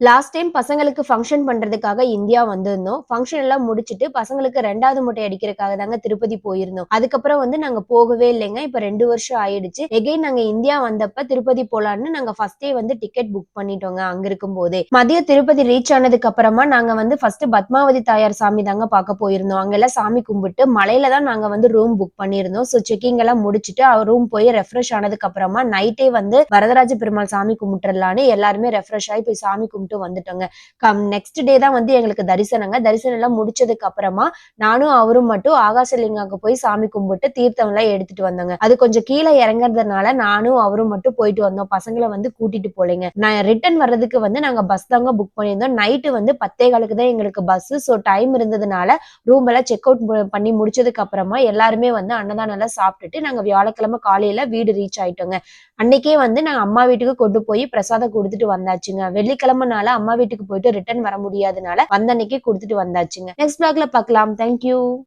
Last time பசங்களுக்கு function பண்றதுக்காக India வந்திருந்தோம். ஃபங்ஷன் எல்லாம் முடிச்சுட்டு பசங்களுக்கு 2வது மொட்டை அடிக்கிறதுக்காக தாங்க திருப்பதி போயிருந்தோம். அதுக்கப்புறம் வந்து நாங்க போகவே இல்லைங்க. இப்ப 2 வருஷம் ஆயிடுச்சு. எகைன் நாங்க இந்தியா வந்தப்ப திருப்பதி போலான்னு நாங்க ஃபர்ஸ்ட்டே வந்து டிக்கெட் புக் பண்ணிட்டோங்க அங்க இருக்கும்போதே. மதியம் திருப்பதி ரீச் ஆனதுக்கு அப்புறமா நாங்க வந்து ஃபர்ஸ்ட் பத்மாவதி தாயார் சாமி தாங்க பார்க்க போயிருந்தோம். அங்கெல்லாம் சாமி கும்பிட்டு மலையில தான் நாங்க வந்து ரூம் புக் பண்ணியிருந்தோம். செக்கிங் எல்லாம் முடிச்சுட்டு ரூம் போய் ரெஃப்ரெஷ் ஆனதுக்கு அப்புறமா நைட்டே வந்து வரதராஜ பெருமாள் சாமி கும்பிட்டுறலான்னு எல்லாருமே ரெஃப்ரெஷ் ஆயி போய் சாமி கும்பிட்டு வந்துட்டோங்க. நெக்ஸ்ட் டே தான் வந்து எங்களுக்கு தரிசனங்க. தரிசனம் எல்லாம் முடிச்சதுக்கு அப்புறமா நானும் அவரும் மட்டும் ஆகாசலிங்காவுக்கு போய் சாமி கும்பிட்டு தீர்த்தம் எல்லாம் எடுத்துட்டு வந்தோங்க. அது கொஞ்சம் கீழே இறங்குறதுனால நானும் அவரும் மட்டும் போயிட்டு வந்தோம். பசங்கள வந்து கூட்டிட்டு போலைங்க. நான் ரிட்டர்ன் வர்றதுக்கு வந்து நாங்க பஸ் தாங்க புக் பண்ணியிருந்தோம். நைட்டு வந்து 10:15க்கு தான் எங்களுக்கு பஸ். ஸோ டைம் இருந்ததுனால ரூம் எல்லாம் செக் அவுட் பண்ணி முடிச்சதுக்கு அப்புறமா எல்லாருமே வந்து அன்னதானம் எல்லாம் சாப்பிட்டுட்டு நாங்க வியாழக்கிழமை காலையில வீடு ரீச் ஆயிட்டோங்க. அன்னைக்கே வந்து நாங்க அம்மா வீட்டுக்கு கொண்டு போய் பிரசாதம் குடுத்துட்டு வந்தாச்சுங்க. வெள்ளிக்கிழமைனால அம்மா வீட்டுக்கு போயிட்டு ரிட்டர்ன் வர முடியாதனால வந்த அன்னைக்கே குடுத்துட்டு வந்தாச்சுங்க. நெக்ஸ்ட் வ்ளாக்ல பார்க்கலாம். Thank you.